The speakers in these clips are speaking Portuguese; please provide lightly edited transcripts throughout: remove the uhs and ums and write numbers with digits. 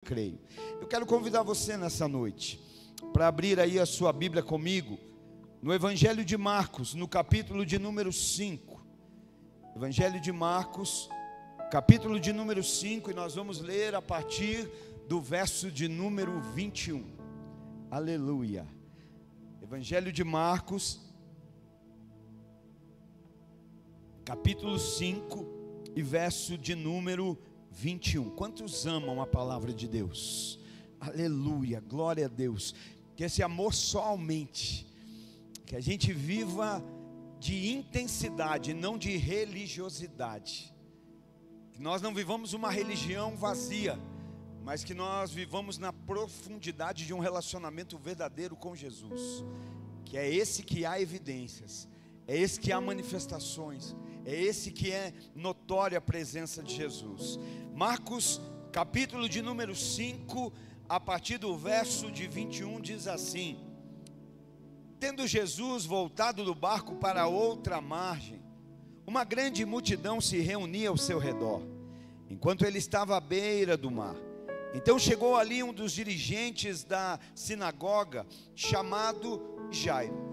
creio. Eu quero convidar você nessa noite para abrir aí a sua Bíblia comigo no Evangelho de Marcos, no capítulo de número 5. Evangelho de Marcos, capítulo de número 5, e nós vamos ler a partir do verso de número 21. Aleluia. Evangelho de Marcos, capítulo 5 e verso de número 21. Quantos amam a palavra de Deus? Aleluia, glória a Deus. Que esse amor só aumente, que a gente viva de intensidade, não de religiosidade. Que nós não vivamos uma religião vazia, mas que nós vivamos na profundidade de um relacionamento verdadeiro com Jesus. Que é esse que há evidências, é esse que há manifestações, é esse que é notória a presença de Jesus. Marcos, capítulo de número 5, a partir do verso de 21, diz assim: Tendo Jesus voltado do barco para outra margem, uma grande multidão se reunia ao seu redor, enquanto ele estava à beira do mar. Então chegou ali um dos dirigentes da sinagoga, chamado Jairo.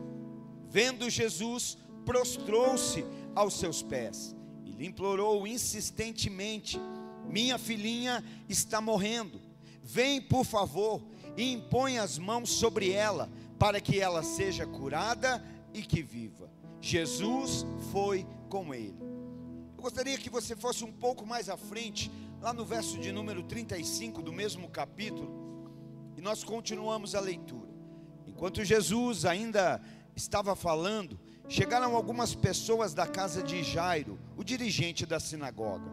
Vendo Jesus, prostrou-se aos seus pés e lhe implorou insistentemente: Minha filhinha está morrendo. Vem, por favor, e impõe as mãos sobre ela, para que ela seja curada e que viva. Jesus foi com ele. Eu gostaria que você fosse um pouco mais à frente, lá no verso de número 35 do mesmo capítulo, e nós continuamos a leitura. Enquanto Jesus ainda estava falando, chegaram algumas pessoas da casa de Jairo, o dirigente da sinagoga.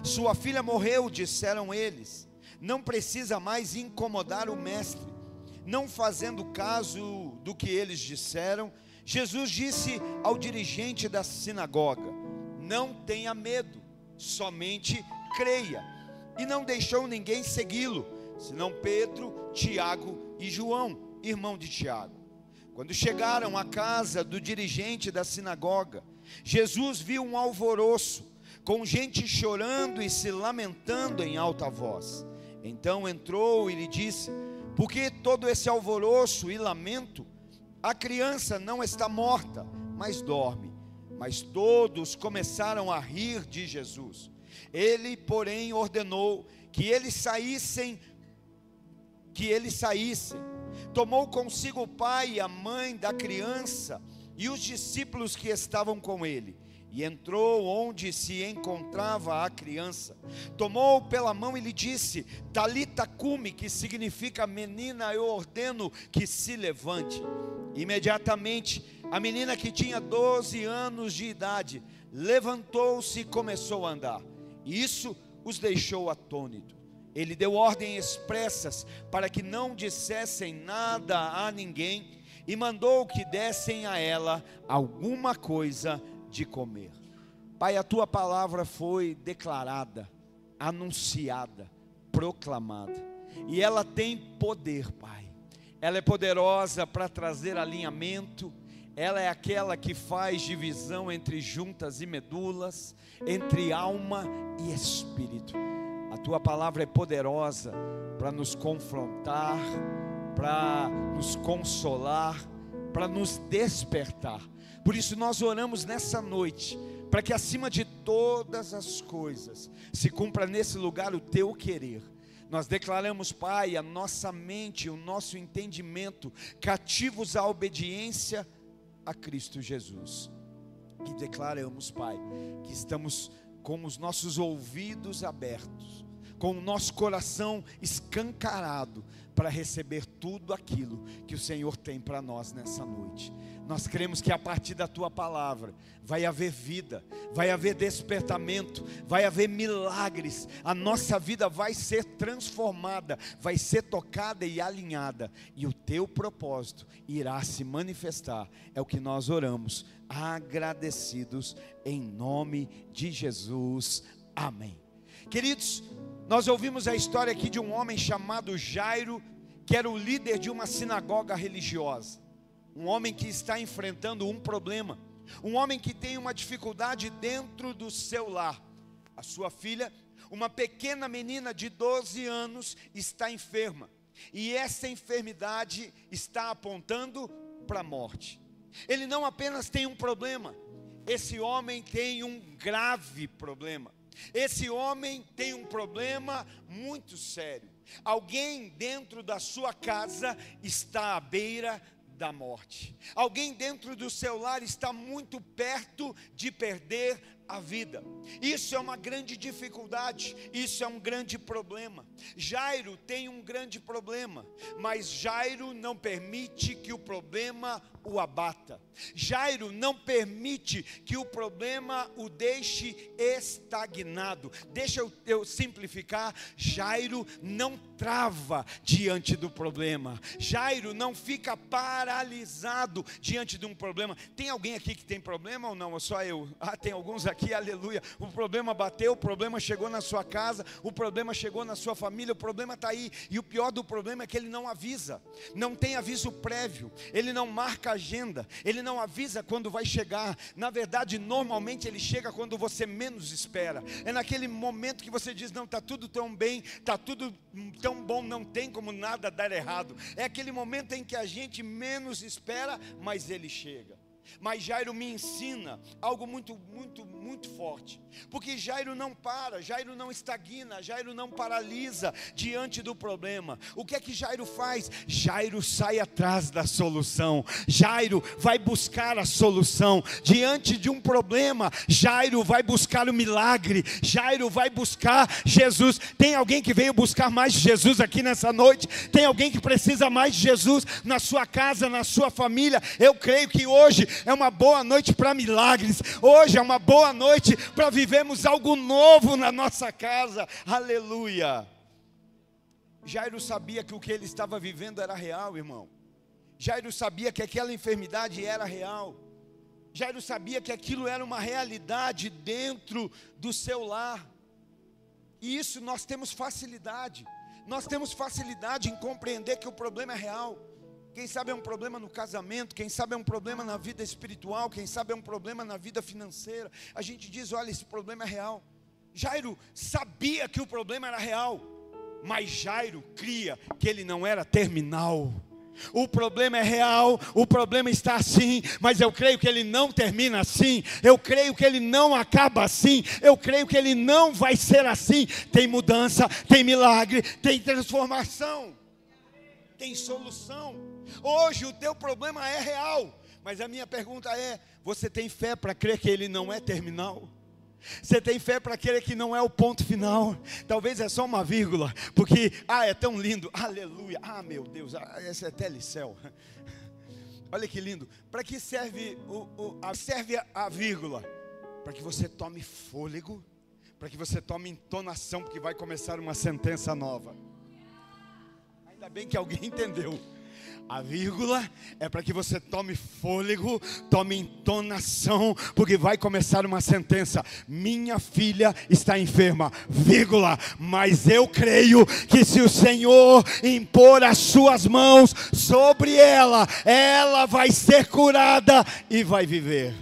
Sua filha morreu, disseram eles. Não precisa mais incomodar o mestre. Não fazendo caso do que eles disseram, Jesus disse ao dirigente da sinagoga: Não tenha medo, somente creia. E não deixou ninguém segui-lo, senão Pedro, Tiago e João, irmão de Tiago. Quando chegaram à casa do dirigente da sinagoga, Jesus viu um alvoroço, com gente chorando e se lamentando em alta voz. Então entrou e lhe disse: Por que todo esse alvoroço e lamento? A criança não está morta, mas dorme. Mas todos começaram a rir de Jesus. Ele, porém, ordenou que eles saíssem. Tomou consigo o pai e a mãe da criança e os discípulos que estavam com ele, e entrou onde se encontrava a criança. Tomou pela mão e lhe disse: Talita cumi, que significa: menina, eu ordeno que se levante. Imediatamente a menina, que tinha 12 anos de idade, levantou-se e começou a andar. Isso os deixou atônitos. Ele deu ordens expressas para que não dissessem nada a ninguém, e mandou que dessem a ela alguma coisa de comer. Pai, a tua palavra foi declarada, anunciada, proclamada, e ela tem poder, Pai. Ela é poderosa para trazer alinhamento. Ela é aquela que faz divisão entre juntas e medulas, entre alma e espírito. A tua palavra é poderosa para nos confrontar, para nos consolar, para nos despertar. Por isso nós oramos nessa noite, para que acima de todas as coisas se cumpra nesse lugar o teu querer. Nós declaramos, Pai, a nossa mente, o nosso entendimento cativos à obediência a Cristo Jesus. E declaramos, Pai, que estamos com os nossos ouvidos abertos, com o nosso coração escancarado, para receber tudo aquilo que o Senhor tem para nós nessa noite. Nós cremos que a partir da tua palavra vai haver vida, vai haver despertamento, vai haver milagres. A nossa vida vai ser transformada, vai ser tocada e alinhada, e o teu propósito irá se manifestar. É o que nós oramos, agradecidos em nome de Jesus. Amém. Queridos, nós ouvimos a história aqui de um homem chamado Jairo, que era o líder de uma sinagoga religiosa. Um homem que está enfrentando um problema, um homem que tem uma dificuldade dentro do seu lar. A sua filha, Uma pequena menina de 12 anos está enferma, e essa enfermidade está apontando para a morte. Ele não apenas tem um problema, esse homem tem um grave problema. Esse homem tem um problema muito sério. Alguém dentro da sua casa está à beira da morte. Alguém dentro do seu lar está muito perto de perder a vida. Isso é uma grande dificuldade, isso é um grande problema. Jairo tem um grande problema, mas Jairo não permite que o problema o abata. Jairo não permite que o problema o deixe estagnado. Deixa eu simplificar. Jairo não trava diante do problema. Jairo não fica paralisado diante de um problema. Tem alguém aqui que tem problema ou não? Ou só eu? Tem alguns aqui, aleluia. O problema bateu, o problema chegou na sua casa, o problema chegou na sua família, o problema está aí. E o pior do problema é que ele não avisa, não tem aviso prévio, ele não marca agenda, ele não avisa quando vai chegar. Na verdade, normalmente ele chega quando você menos espera. É naquele momento que você diz: não, está tudo tão bem, está tudo tão bom, não tem como nada dar errado. É aquele momento em que a gente menos espera, mas ele chega. Mas Jairo me ensina algo muito forte, porque Jairo não para, Jairo não estagna, Jairo não paralisa diante do problema. O que é que Jairo faz? Jairo sai atrás da solução. Jairo vai buscar a solução diante de um problema. Jairo vai buscar o milagre, Jairo vai buscar Jesus. Tem alguém que veio buscar mais de Jesus aqui nessa noite? Tem alguém que precisa mais de Jesus na sua casa, na sua família? Eu creio que hoje é uma boa noite para milagres. Hoje é uma boa noite para vivermos algo novo na nossa casa. Aleluia. Jairo sabia que o que ele estava vivendo era real, irmão. Jairo sabia que aquela enfermidade era real. Jairo sabia que aquilo era uma realidade dentro do seu lar. E isso nós temos facilidade. Nós temos facilidade em compreender que o problema é real. Quem sabe é um problema no casamento, quem sabe é um problema na vida espiritual, quem sabe é um problema na vida financeira. A gente diz: olha, esse problema é real. Jairo sabia que o problema era real, mas Jairo cria que ele não era terminal. O problema é real, o problema está assim, mas eu creio que ele não termina assim. Eu creio que ele não acaba assim. Eu creio que ele não vai ser assim. Tem mudança, tem milagre, tem transformação, tem solução. Hoje o teu problema é real, mas a minha pergunta é: você tem fé para crer que ele não é terminal? Você tem fé para crer que não é o ponto final? Talvez é só uma vírgula, porque é tão lindo, aleluia, meu Deus, esse é telecel. Olha que lindo. Para que serve serve a vírgula? Para que você tome fôlego, para que você tome entonação, porque vai começar uma sentença nova. Ainda bem que alguém entendeu. A vírgula é para que você tome fôlego, tome entonação, porque vai começar uma sentença. Minha filha está enferma, vírgula, mas eu creio que se o Senhor impor as suas mãos sobre ela, ela vai ser curada e vai viver.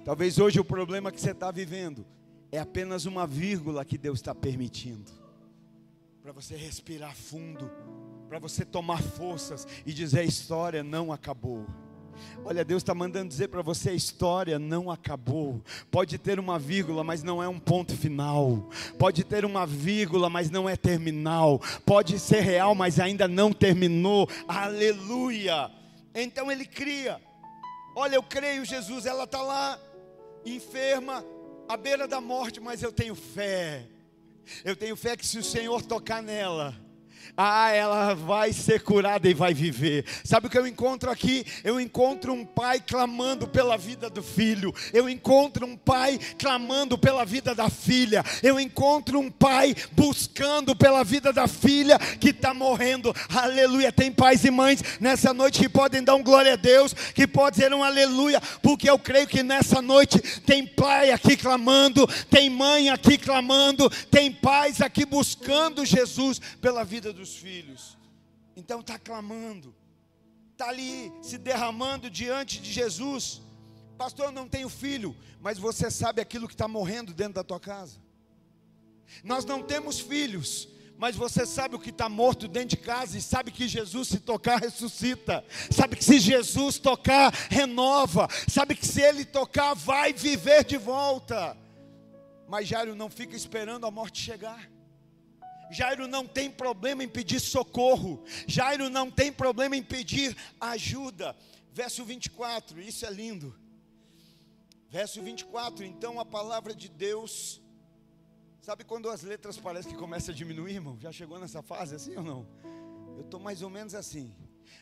Talvez hoje o problema que você está vivendo é apenas uma vírgula que Deus está permitindo, para você respirar fundo, para você tomar forças e dizer: a história não acabou. Olha, Deus está mandando dizer para você: a história não acabou. Pode ter uma vírgula, mas não é um ponto final. Pode ter uma vírgula, mas não é terminal. Pode ser real, mas ainda não terminou. Aleluia. Então ele cria. Olha, eu creio, Jesus, ela está lá, enferma, à beira da morte, mas eu tenho fé. Eu tenho fé que se o Senhor tocar nela, ela vai ser curada e vai viver. Sabe o que eu encontro aqui? Eu encontro um pai clamando pela vida do filho. Eu encontro um pai clamando pela vida da filha. Eu encontro um pai buscando pela vida da filha que está morrendo. Aleluia. Tem pais e mães nessa noite que podem dar um glória a Deus, que podem dizer um aleluia, porque eu creio que nessa noite tem pai aqui clamando, tem mãe aqui clamando, tem pais aqui buscando Jesus pela vida dos filhos. Então está clamando, está ali se derramando diante de Jesus. Pastor, eu não tenho filho, mas você sabe aquilo que está morrendo dentro da tua casa. Nós não temos filhos, mas você sabe o que está morto dentro de casa e sabe que Jesus, se tocar, ressuscita. Sabe que se Jesus tocar, renova. Sabe que se Ele tocar, vai viver de volta. Mas Jairo não fica esperando a morte chegar. Jairo não tem problema em pedir socorro. Jairo não tem problema em pedir ajuda. Verso 24, isso é lindo. Verso 24, então a palavra de Deus. Sabe quando as letras parecem que começam a diminuir, irmão? Já chegou nessa fase assim ou não? Eu estou mais ou menos assim.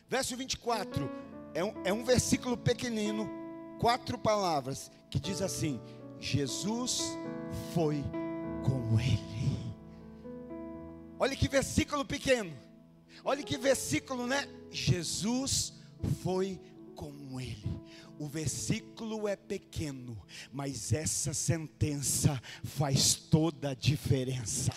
Verso 24, é um versículo pequenino, 4 palavras, que diz assim: Jesus foi com ele. Olha que versículo pequeno. Olha que versículo, né? Jesus foi com ele. O versículo é pequeno, mas essa sentença faz toda a diferença.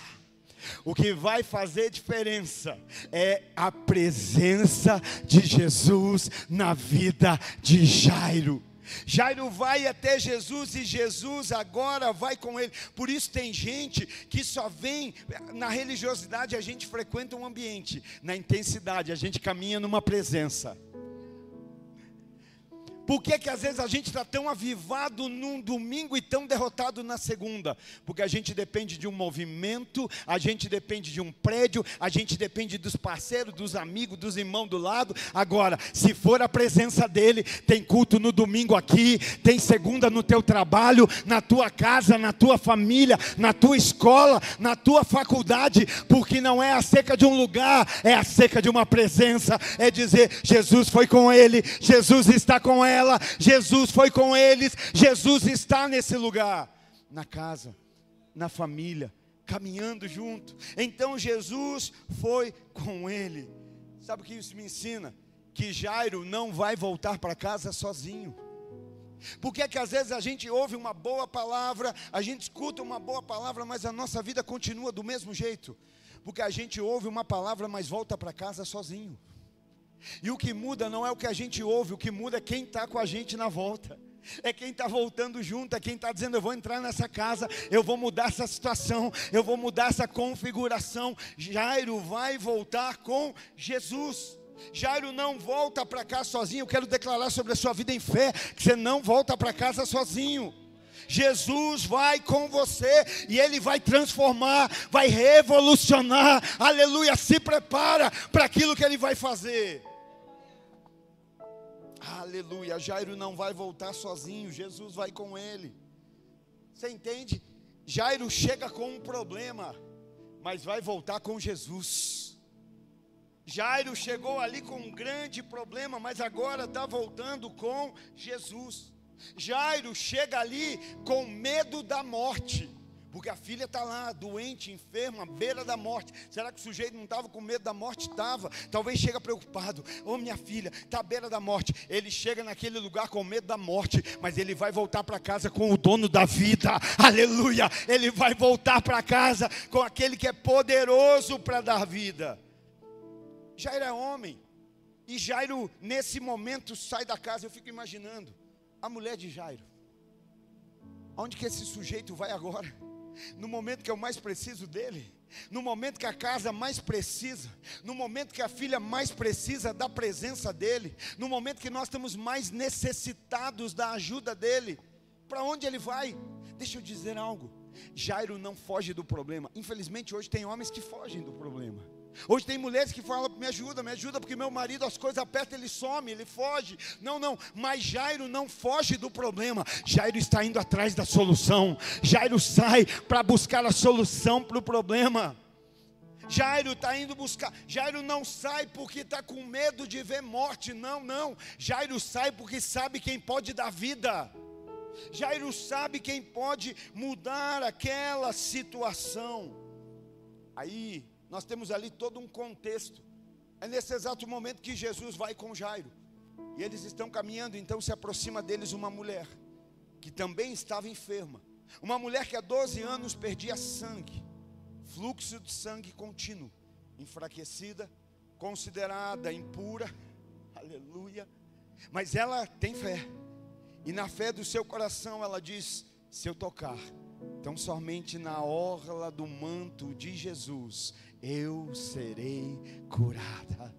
O que vai fazer diferença é a presença de Jesus na vida de Jairo. Jairo vai até Jesus e Jesus agora vai com ele. Por isso tem gente que só vem na religiosidade, a gente frequenta um ambiente, na intensidade a gente caminha numa presença. Por que às vezes a gente está tão avivado num domingo e tão derrotado na segunda? Porque a gente depende de um movimento, a gente depende de um prédio, a gente depende dos parceiros, dos amigos, dos irmãos do lado. Agora, se for a presença dele, tem culto no domingo aqui, tem segunda no teu trabalho, na tua casa, na tua família, na tua escola, na tua faculdade, porque não é acerca de um lugar, é acerca de uma presença. É dizer, Jesus foi com ele, Jesus está com ela. Jesus foi com eles, Jesus está nesse lugar, na casa, na família, caminhando junto. Então Jesus foi com ele. Sabe o que isso me ensina? Que Jairo não vai voltar para casa sozinho. Porque é que às vezes a gente ouve uma boa palavra, a gente escuta uma boa palavra, mas a nossa vida continua do mesmo jeito. Porque a gente ouve uma palavra, mas volta para casa sozinho. E o que muda não é o que a gente ouve, o que muda é quem está com a gente na volta. É quem está voltando junto, é quem está dizendo, eu vou entrar nessa casa, eu vou mudar essa situação, eu vou mudar essa configuração. Jairo vai voltar com Jesus. Jairo não volta para casa sozinho. Eu quero declarar sobre a sua vida em fé, que você não volta para casa sozinho. Jesus vai com você e Ele vai transformar, vai revolucionar. Aleluia, se prepara para aquilo que Ele vai fazer. Aleluia, Jairo não vai voltar sozinho, Jesus vai com ele. Você entende? Jairo chega com um problema, mas vai voltar com Jesus. Jairo chegou ali com um grande problema, mas agora está voltando com Jesus. Jairo chega ali com medo da morte, porque a filha está lá, doente, enferma, à beira da morte. Será que o sujeito não estava com medo da morte? Estava. Talvez chega preocupado. Ô, minha filha, está à beira da morte. Ele chega naquele lugar com medo da morte, mas ele vai voltar para casa com o dono da vida. Aleluia. Ele vai voltar para casa com aquele que é poderoso para dar vida. Jairo é homem. E Jairo, nesse momento, sai da casa. Eu fico imaginando a mulher de Jairo. Aonde que esse sujeito vai agora? No momento que eu mais preciso dele, no momento que a casa mais precisa, no momento que a filha mais precisa da presença dele, no momento que nós estamos mais necessitados da ajuda dele, para onde ele vai? Deixa eu dizer algo, Jairo não foge do problema. Infelizmente hoje tem homens que fogem do problema. Hoje tem mulheres que falam, me ajuda, porque meu marido, as coisas apertam, ele some, ele foge. Não, mas Jairo não foge do problema. Jairo está indo atrás da solução. Jairo sai para buscar a solução para o problema. Jairo está indo buscar. Jairo não sai porque está com medo de ver morte. Não. Jairo sai porque sabe quem pode dar vida. Jairo sabe quem pode mudar aquela situação. Aí nós temos ali todo um contexto. É nesse exato momento que Jesus vai com Jairo. E eles estão caminhando, então se aproxima deles uma mulher, que também estava enferma. Uma mulher que há 12 anos perdia sangue. Fluxo de sangue contínuo. Enfraquecida, considerada impura. Aleluia. Mas ela tem fé. E na fé do seu coração ela diz, se eu tocar, Então somente na orla do manto de Jesus eu serei curada.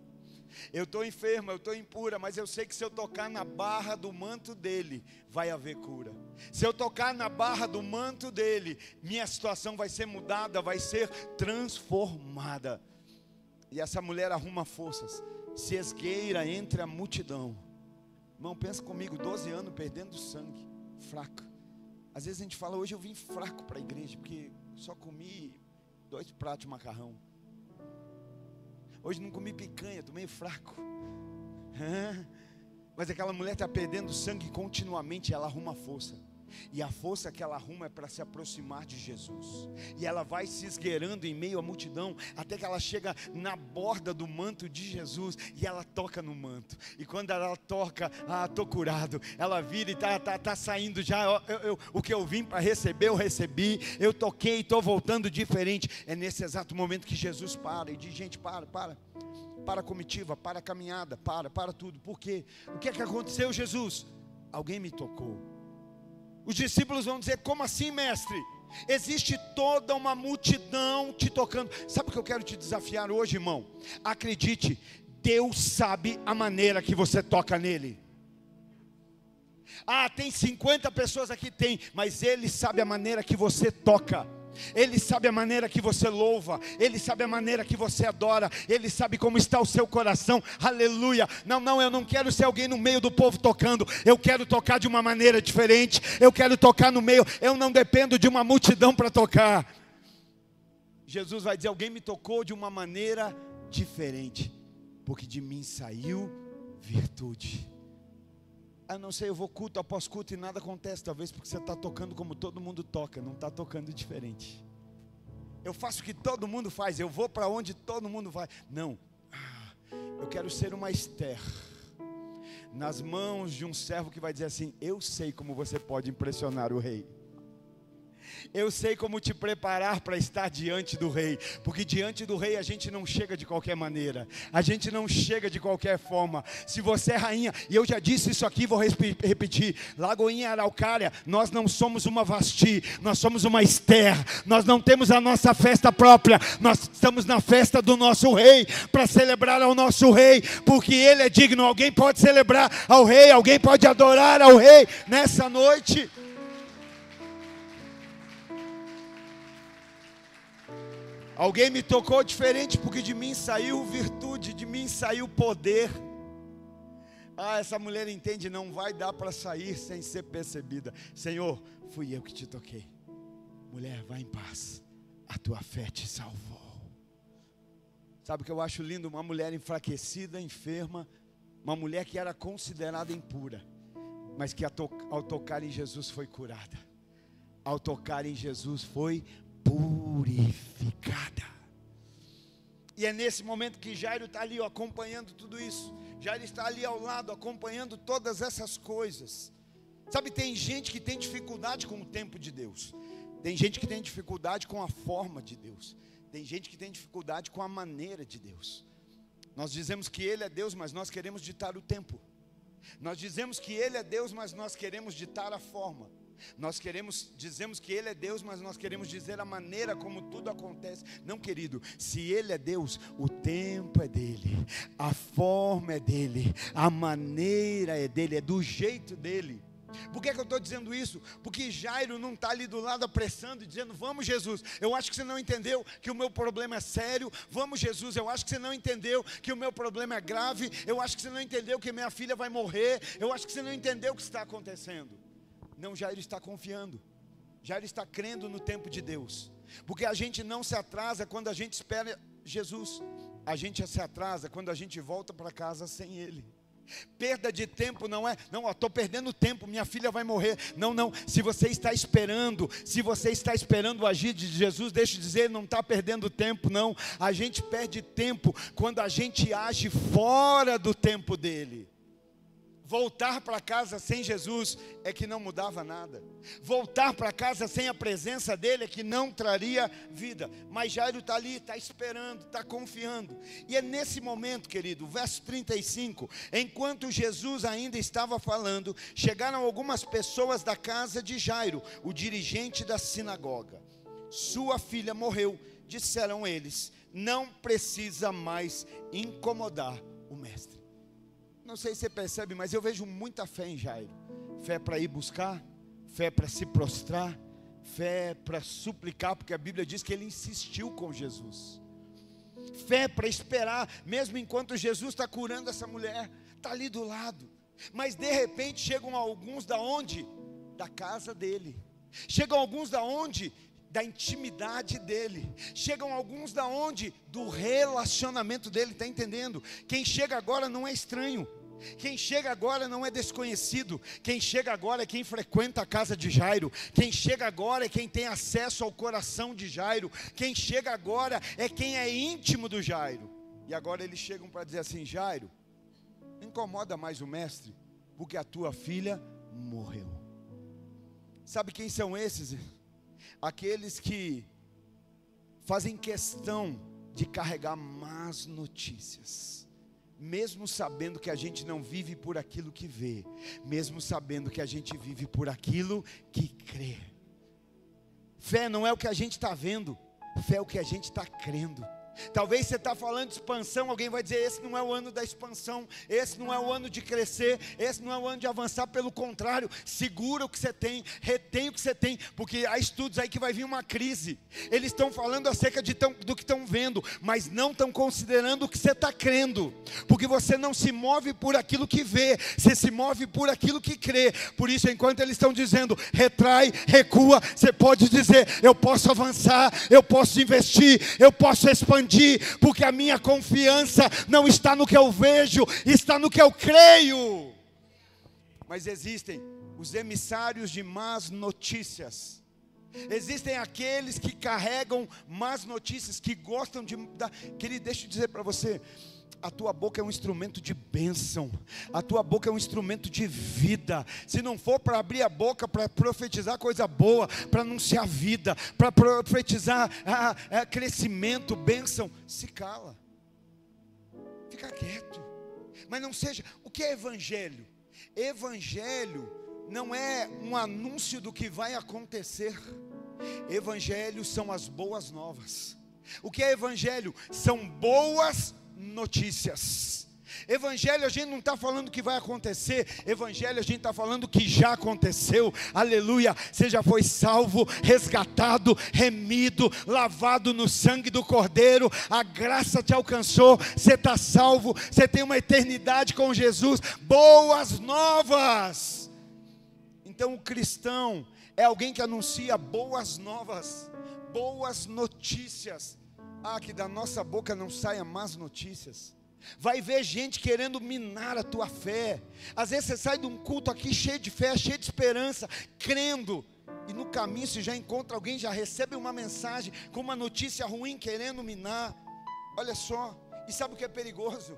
Eu estou enferma, eu estou impura, mas eu sei que se eu tocar na barra do manto dele, vai haver cura. Se eu tocar na barra do manto dele, minha situação vai ser mudada, vai ser transformada. E essa mulher arruma forças, se esgueira entre a multidão. Irmão, pensa comigo, 12 anos perdendo sangue, fraca. Às vezes a gente fala, hoje eu vim fraco para a igreja, porque só comi 2 pratos de macarrão. Hoje não comi picanha, estou meio fraco. Mas aquela mulher está perdendo sangue continuamente, ela arruma força. E a força que ela arruma é para se aproximar de Jesus. E ela vai se esgueirando em meio à multidão, até que ela chega na borda do manto de Jesus, e ela toca no manto. E quando ela toca, estou curado. Ela vira e tá saindo já. O que eu vim para receber, eu recebi. Eu toquei, estou voltando diferente. É nesse exato momento que Jesus para e diz, gente, para a comitiva, para a caminhada, para tudo. Por quê? O que é que aconteceu, Jesus? Alguém me tocou. Os discípulos vão dizer, como assim, mestre? Existe toda uma multidão te tocando. Sabe o que eu quero te desafiar hoje, irmão? Acredite, Deus sabe a maneira que você toca nele. Tem 50 pessoas aqui, tem, mas Ele sabe a maneira que você toca. Ele sabe a maneira que você louva, Ele sabe a maneira que você adora, Ele sabe como está o seu coração, aleluia. Não, eu não quero ser alguém no meio do povo tocando, eu quero tocar de uma maneira diferente, eu quero tocar no meio, eu não dependo de uma multidão para tocar. Jesus vai dizer, alguém me tocou de uma maneira diferente, porque de mim saiu virtude. Eu não sei, eu vou culto após culto e nada acontece, talvez porque você está tocando como todo mundo toca, não está tocando diferente. Eu faço o que todo mundo faz, eu vou para onde todo mundo vai. Não, eu quero ser uma Esther, nas mãos de um servo que vai dizer assim, eu sei como você pode impressionar o rei. Eu sei como te preparar para estar diante do rei, porque diante do rei a gente não chega de qualquer maneira, a gente não chega de qualquer forma. Se você é rainha, e eu já disse isso aqui, vou repetir, Lagoinha Araucária, nós não somos uma Vasti, nós somos uma Esther, nós não temos a nossa festa própria, nós estamos na festa do nosso rei, para celebrar ao nosso rei, porque ele é digno. Alguém pode celebrar ao rei, alguém pode adorar ao rei nessa noite. Alguém me tocou diferente, porque de mim saiu virtude, de mim saiu poder. Essa mulher entende, não vai dar para sair sem ser percebida. Senhor, fui eu que te toquei. Mulher, vai em paz, a tua fé te salvou. Sabe o que eu acho lindo? Uma mulher enfraquecida, enferma, uma mulher que era considerada impura, mas que ao tocar em Jesus foi curada. Ao tocar em Jesus foi purificada. E é nesse momento que Jairo está ali acompanhando tudo isso. Jairo está ali ao lado acompanhando todas essas coisas. Sabe, tem gente que tem dificuldade com o tempo de Deus, tem gente que tem dificuldade com a forma de Deus, tem gente que tem dificuldade com a maneira de Deus. Nós dizemos que Ele é Deus, mas nós queremos ditar o tempo. Nós dizemos que Ele é Deus, mas nós queremos ditar a forma. Dizemos que Ele é Deus, mas nós queremos dizer a maneira como tudo acontece. Não, querido, se Ele é Deus, o tempo é dEle, a forma é dEle, a maneira é dEle, é do jeito dEle. Por que eu estou dizendo isso? Porque Jairo não está ali do lado apressando e dizendo, vamos Jesus, eu acho que você não entendeu que o meu problema é sério. Vamos Jesus, eu acho que você não entendeu que o meu problema é grave. Eu acho que você não entendeu que minha filha vai morrer. Eu acho que você não entendeu o que está acontecendo. Não, Jairo está confiando, Jairo está crendo no tempo de Deus, porque a gente não se atrasa quando a gente espera Jesus, a gente se atrasa quando a gente volta para casa sem Ele. Perda de tempo não é, estou perdendo tempo, minha filha vai morrer. Não, se você está esperando o agir de Jesus, deixa eu dizer, não está perdendo tempo não. A gente perde tempo quando a gente age fora do tempo dEle. Voltar para casa sem Jesus é que não mudava nada. Voltar para casa sem a presença dele é que não traria vida. Mas Jairo está ali, está esperando, está confiando. E é nesse momento, querido, verso 35, enquanto Jesus ainda estava falando, chegaram algumas pessoas da casa de Jairo, o dirigente da sinagoga. Sua filha morreu, disseram eles, não precisa mais incomodar o mestre. Não sei se você percebe, mas eu vejo muita fé em Jairo. Fé para ir buscar, fé para se prostrar, fé para suplicar, porque a Bíblia diz que ele insistiu com Jesus. Fé para esperar, mesmo enquanto Jesus está curando essa mulher, está ali do lado. Mas de repente chegam alguns da onde? Da casa dele. Chegam alguns da onde? Da intimidade dele. Chegam alguns da onde? Do relacionamento dele, está entendendo? Quem chega agora não é estranho. Quem chega agora não é desconhecido. Quem chega agora é quem frequenta a casa de Jairo. Quem chega agora é quem tem acesso ao coração de Jairo. Quem chega agora é quem é íntimo do Jairo. E agora eles chegam para dizer assim: Jairo, não incomoda mais o mestre, porque a tua filha morreu. Sabe quem são esses? Aqueles que fazem questão de carregar más notícias, mesmo sabendo que a gente não vive por aquilo que vê, mesmo sabendo que a gente vive por aquilo que crê. Fé não é o que a gente está vendo, fé é o que a gente está crendo. Talvez você está falando de expansão, alguém vai dizer: esse não é o ano da expansão, esse não é o ano de crescer, esse não é o ano de avançar. Pelo contrário, segura o que você tem, retém o que você tem, porque há estudos aí que vai vir uma crise. Eles estão falando acerca do que estão vendo, mas não estão considerando o que você está crendo, porque você não se move por aquilo que vê, você se move por aquilo que crê. Por isso, enquanto eles estão dizendo retrai, recua, você pode dizer: eu posso avançar, eu posso investir, eu posso expandir, porque a minha confiança não está no que eu vejo, está no que eu creio. Mas existem os emissários de más notícias. Existem aqueles que carregam más notícias, que gostam de dar. Querido, deixa eu dizer para você, a tua boca é um instrumento de bênção, a tua boca é um instrumento de vida. Se não for para abrir a boca para profetizar coisa boa, para anunciar vida, para profetizar crescimento, bênção, se cala, fica quieto. Mas não seja. O que é evangelho? Evangelho não é um anúncio do que vai acontecer. Evangelho são as boas novas. O que é evangelho? São boas notícias. Evangelho, a gente não está falando que vai acontecer. Evangelho, a gente está falando que já aconteceu. Aleluia. Você já foi salvo, resgatado, remido, lavado no sangue do Cordeiro. A graça te alcançou. Você está salvo. Você tem uma eternidade com Jesus. Boas novas. Então o cristão é alguém que anuncia boas novas, boas notícias. Que da nossa boca não saia más notícias. Vai ver gente querendo minar a tua fé. Às vezes você sai de um culto aqui cheio de fé, cheio de esperança, crendo, e no caminho você já encontra alguém, já recebe uma mensagem com uma notícia ruim, querendo minar. Olha só, e sabe o que é perigoso?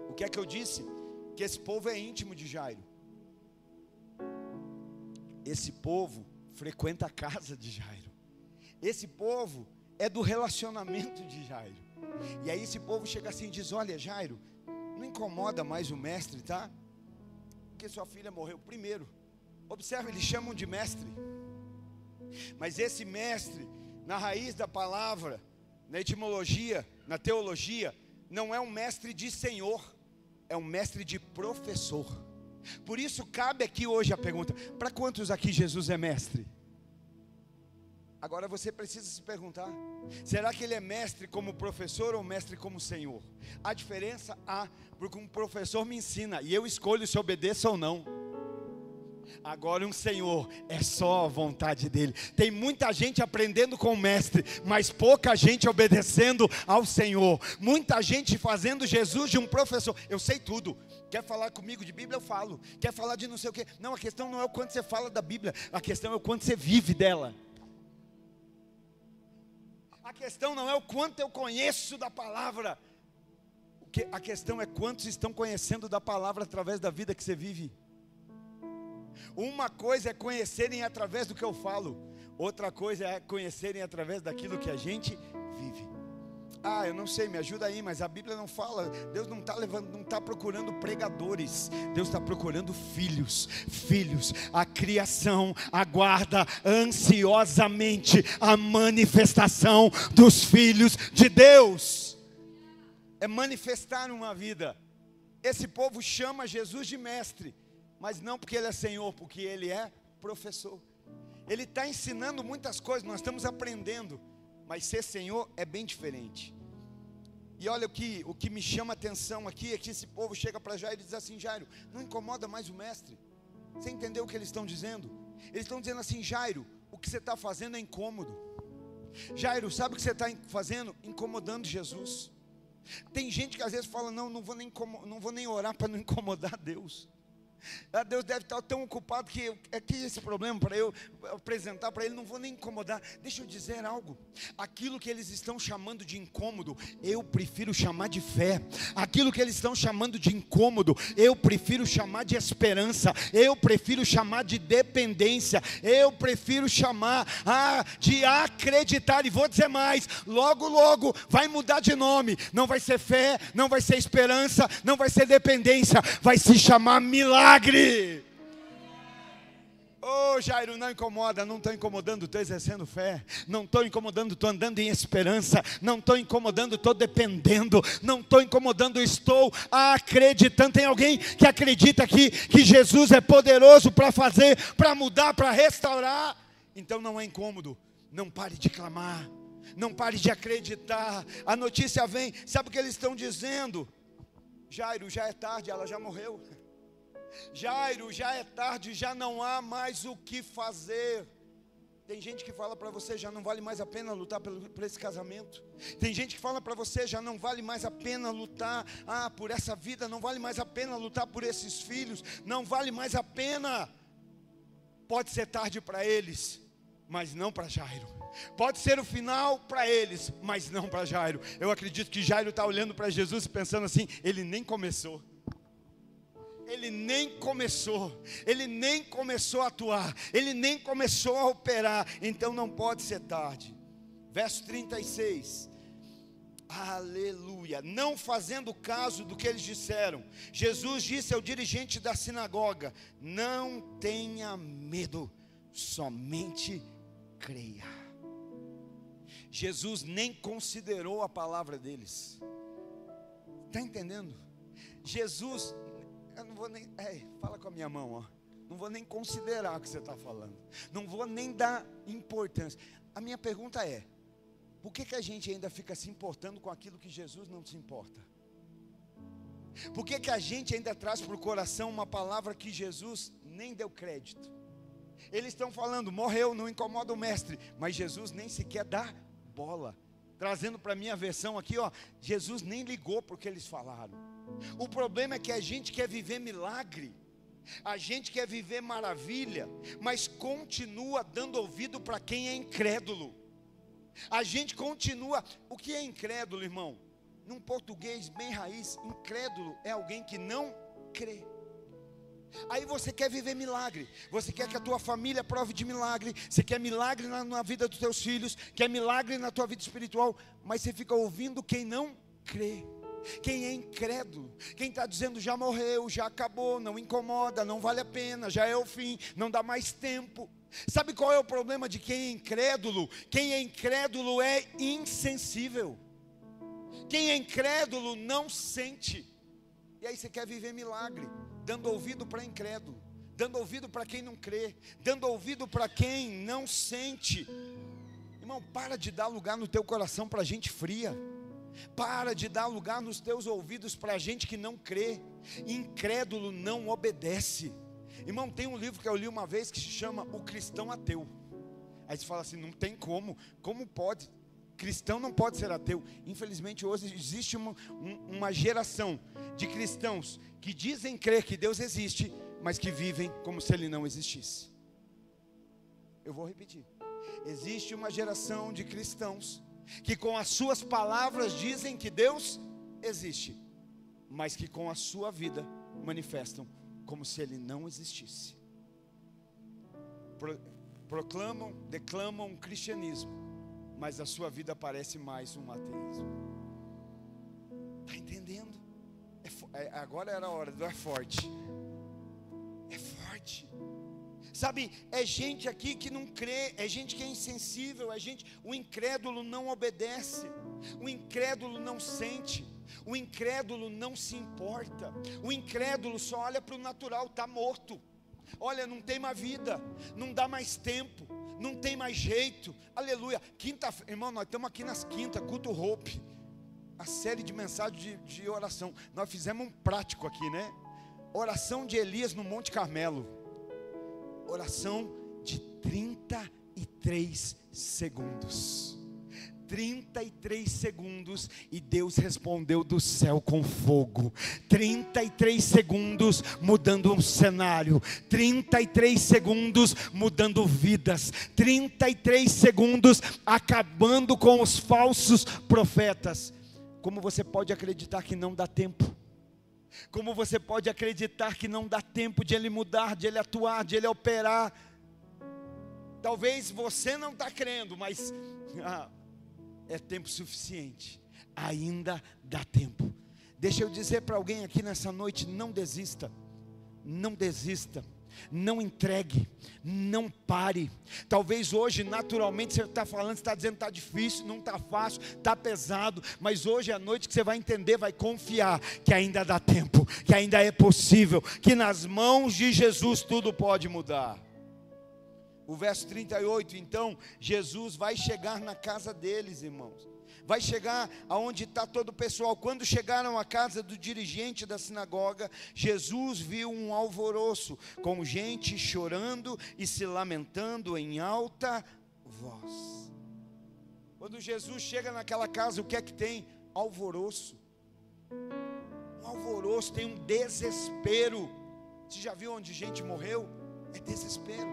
O que é que eu disse? Que esse povo é íntimo de Jairo. Esse povo frequenta a casa de Jairo. Esse povo é do relacionamento de Jairo. E aí esse povo chega assim e diz: olha, Jairo, não incomoda mais o mestre, tá? Porque sua filha morreu. Primeiro, observe, eles chamam de mestre. Mas esse mestre, na raiz da palavra, na etimologia, na teologia, não é um mestre de senhor, é um mestre de professor. Por isso cabe aqui hoje a pergunta: para quantos aqui Jesus é mestre? Agora você precisa se perguntar: será que ele é mestre como professor ou mestre como senhor? A diferença há, porque um professor me ensina e eu escolho se obedeço ou não. Agora um senhor é só a vontade dele. Tem muita gente aprendendo com o mestre, mas pouca gente obedecendo ao Senhor. Muita gente fazendo Jesus de um professor. Eu sei tudo. Quer falar comigo de Bíblia? Eu falo. Quer falar de não sei o quê? Não, a questão não é o quanto você fala da Bíblia, a questão é o quanto você vive dela. A questão não é o quanto eu conheço da palavra. O A questão é quantos estão conhecendo da palavra através da vida que você vive. Uma coisa é conhecerem através do que eu falo, outra coisa é conhecerem através daquilo que a gente vive. Eu não sei, me ajuda aí, mas a Bíblia não fala. Deus não está procurando pregadores, Deus está procurando filhos. A criação aguarda ansiosamente a manifestação dos filhos de Deus. É manifestar uma vida. Esse povo chama Jesus de mestre, mas não porque ele é Senhor, porque ele é professor. Ele está ensinando muitas coisas, nós estamos aprendendo, mas ser Senhor é bem diferente. E olha o que me chama a atenção aqui, é que esse povo chega para Jairo e diz assim: Jairo, não incomoda mais o mestre. Você entendeu o que eles estão dizendo? Eles estão dizendo assim: Jairo, o que você está fazendo é incômodo. Jairo, sabe o que você está fazendo? Incomodando Jesus. Tem gente que às vezes fala: não vou nem orar para não incomodar Deus. Deus deve estar tão ocupado que esse problema para eu apresentar para Ele, não vou nem incomodar. Deixa eu dizer algo: aquilo que eles estão chamando de incômodo, eu prefiro chamar de fé. Aquilo que eles estão chamando de incômodo, eu prefiro chamar de esperança. Eu prefiro chamar de dependência. Eu prefiro chamar de acreditar. E vou dizer mais: logo vai mudar de nome. Não vai ser fé, não vai ser esperança, não vai ser dependência, vai se chamar milagre. Jairo, não incomoda. Não estou incomodando, estou exercendo fé. Não estou incomodando, estou andando em esperança. Não estou incomodando, estou dependendo. Não estou incomodando, estou acreditando. Tem alguém que acredita aqui que Jesus é poderoso para fazer, para mudar, para restaurar? Então não é incômodo. Não pare de clamar, não pare de acreditar. A notícia vem, sabe o que eles estão dizendo? Jairo, já é tarde, ela já morreu. Jairo, já é tarde, já não há mais o que fazer. Tem gente que fala para você: já não vale mais a pena lutar por esse casamento. Tem gente que fala para você: já não vale mais a pena lutar por essa vida. Não vale mais a pena lutar por esses filhos. Não vale mais a pena. Pode ser tarde para eles, mas não para Jairo. Pode ser o final para eles, mas não para Jairo. Eu acredito que Jairo está olhando para Jesus e pensando assim: ele nem começou. Ele nem começou a atuar, ele nem começou a operar, então não pode ser tarde. Verso 36, aleluia. Não fazendo caso do que eles disseram, Jesus disse ao dirigente da sinagoga: não tenha medo, somente creia. Jesus nem considerou a palavra deles. Está entendendo? Jesus, eu não vou nem, fala com a minha mão, não vou nem considerar o que você está falando, não vou nem dar importância. A minha pergunta é: por que a gente ainda fica se importando com aquilo que Jesus não se importa? Por que a gente ainda traz para o coração uma palavra que Jesus nem deu crédito? Eles estão falando: morreu, não incomoda o mestre, mas Jesus nem sequer dá bola. Trazendo para a minha versão aqui, Jesus nem ligou para o que eles falaram. O problema é que a gente quer viver milagre, a gente quer viver maravilha, mas continua dando ouvido para quem é incrédulo. A gente continua. O que é incrédulo, irmão? Num português bem raiz, incrédulo é alguém que não crê. Aí você quer viver milagre, você quer que a tua família prove de milagre, você quer milagre na vida dos teus filhos, quer milagre na tua vida espiritual, mas você fica ouvindo quem não crê, quem é incrédulo, quem está dizendo: já morreu, já acabou, não incomoda, não vale a pena, já é o fim, não dá mais tempo. Sabe qual é o problema de quem é incrédulo? Quem é incrédulo é insensível. Quem é incrédulo não sente. E aí você quer viver milagre, dando ouvido para incrédulo, dando ouvido para quem não crê, dando ouvido para quem não sente. Irmão, para de dar lugar no teu coração para gente fria. Para de dar lugar nos teus ouvidos para gente que não crê. Incrédulo não obedece. Irmão, tem um livro que eu li uma vez que se chama O Cristão Ateu. Aí você fala assim: não tem como pode? Cristão não pode ser ateu. Infelizmente hoje existe uma geração de cristãos que dizem crer que Deus existe, mas que vivem como se Ele não existisse. Eu vou repetir: existe uma geração de cristãos que com as suas palavras dizem que Deus existe, mas que com a sua vida manifestam como se ele não existisse. Proclamam, declamam o cristianismo, mas a sua vida parece mais um ateísmo. Está entendendo? Agora era a hora do é forte. É forte. Sabe, é gente aqui que não crê, é gente que é insensível, o incrédulo não obedece, o incrédulo não sente, o incrédulo não se importa, o incrédulo só olha para o natural, está morto. Olha, não tem mais vida, não dá mais tempo, não tem mais jeito. Aleluia. Quinta-feira, irmão, nós estamos aqui nas quintas, culto Hope, a série de mensagens de oração. Nós fizemos um prático aqui, né? Oração de Elias no Monte Carmelo. Oração de 33 segundos. 33 segundos e Deus respondeu do céu com fogo. 33 segundos mudando um cenário. 33 segundos mudando vidas. 33 segundos acabando com os falsos profetas. Como você pode acreditar que não dá tempo? Como você pode acreditar que não dá tempo de Ele mudar, de Ele atuar, de Ele operar? Talvez você não está crendo, mas é tempo suficiente. Ainda dá tempo. Deixa eu dizer para alguém aqui nessa noite: não desista. Não desista. Não entregue, não pare. Talvez hoje naturalmente você está falando, você está dizendo que está difícil, não está fácil, está pesado. Mas hoje é a noite que você vai entender, vai confiar que ainda dá tempo, que ainda é possível, que nas mãos de Jesus tudo pode mudar. O verso 38, então, Jesus vai chegar na casa deles, irmãos. Vai chegar aonde está todo o pessoal. Quando chegaram à casa do dirigente da sinagoga, Jesus viu um alvoroço, com gente chorando e se lamentando em alta voz. Quando Jesus chega naquela casa, o que é que tem? Alvoroço. Um alvoroço, tem um desespero. Você já viu onde gente morreu? É desespero.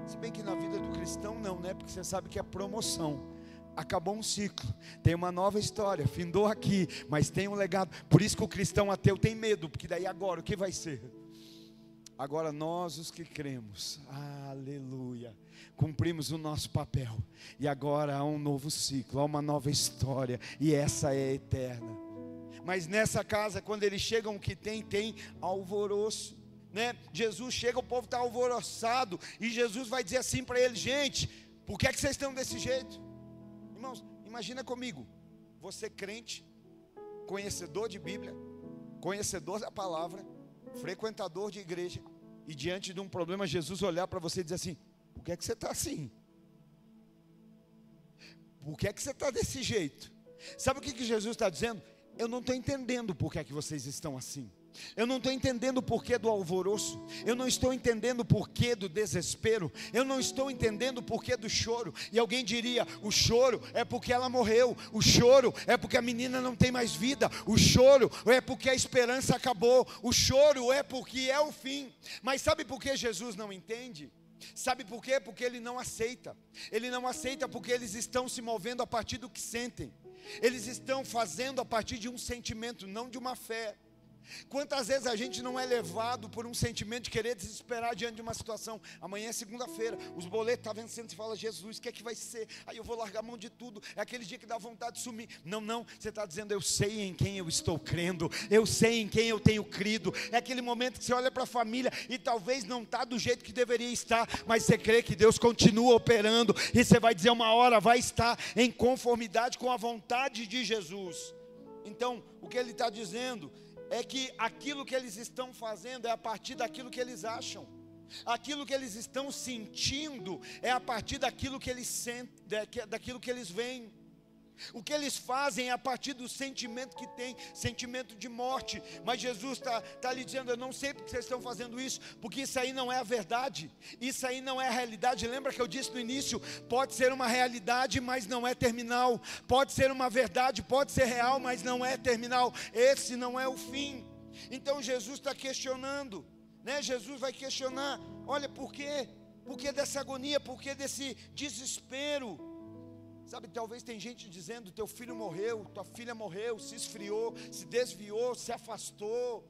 Se bem que na vida do cristão não, né? Porque você sabe que é promoção. Acabou um ciclo, tem uma nova história, findou aqui, mas tem um legado. Por isso que o cristão ateu tem medo, porque daí agora o que vai ser? Agora nós os que cremos, aleluia, cumprimos o nosso papel, e agora há um novo ciclo, há uma nova história, e essa é eterna. Mas nessa casa, quando eles chegam, o que tem alvoroço, né? Jesus chega, o povo está alvoroçado, e Jesus vai dizer assim para eles: gente, por que é que vocês estão desse jeito? Irmãos, imagina comigo, você crente, conhecedor de Bíblia, conhecedor da palavra, frequentador de igreja, e diante de um problema Jesus olhar para você e dizer assim: por que é que você está assim? Por que é que você está desse jeito? Sabe o que Jesus está dizendo? Eu não estou entendendo por que é que vocês estão assim. Eu não estou entendendo o porquê do alvoroço. Eu não estou entendendo o porquê do desespero. Eu não estou entendendo o porquê do choro. E alguém diria: o choro é porque ela morreu. O choro é porque a menina não tem mais vida. O choro é porque a esperança acabou. O choro é porque é o fim. Mas sabe por que Jesus não entende? Sabe por quê? Porque Ele não aceita. Ele não aceita porque eles estão se movendo a partir do que sentem. Eles estão fazendo a partir de um sentimento, não de uma fé. Quantas vezes a gente não é levado por um sentimento de querer desesperar diante de uma situação? Amanhã é segunda-feira, os boletos estão vencendo, você fala: Jesus, o que é que vai ser? Aí eu vou largar a mão de tudo. É aquele dia que dá vontade de sumir. Não, você está dizendo: eu sei em quem eu estou crendo, eu sei em quem eu tenho crido. É aquele momento que você olha para a família e talvez não está do jeito que deveria estar, mas você crê que Deus continua operando, e você vai dizer: uma hora vai estar em conformidade com a vontade de Jesus. Então, o que Ele está dizendo é que aquilo que eles estão fazendo é a partir daquilo que eles acham. Aquilo que eles estão sentindo é a partir daquilo que eles sentem, daquilo que eles veem. O que eles fazem é a partir do sentimento que tem, sentimento de morte. Mas Jesus está lhe dizendo: eu não sei porque vocês estão fazendo isso, porque isso aí não é a verdade, isso aí não é a realidade. Lembra que eu disse no início? Pode ser uma realidade, mas não é terminal. Pode ser uma verdade, pode ser real, mas não é terminal. Esse não é o fim. Então Jesus está questionando, né? Jesus vai questionar: olha, por quê? Por que dessa agonia? Por que desse desespero? Sabe, talvez tem gente dizendo: teu filho morreu, tua filha morreu, se esfriou, se desviou, se afastou.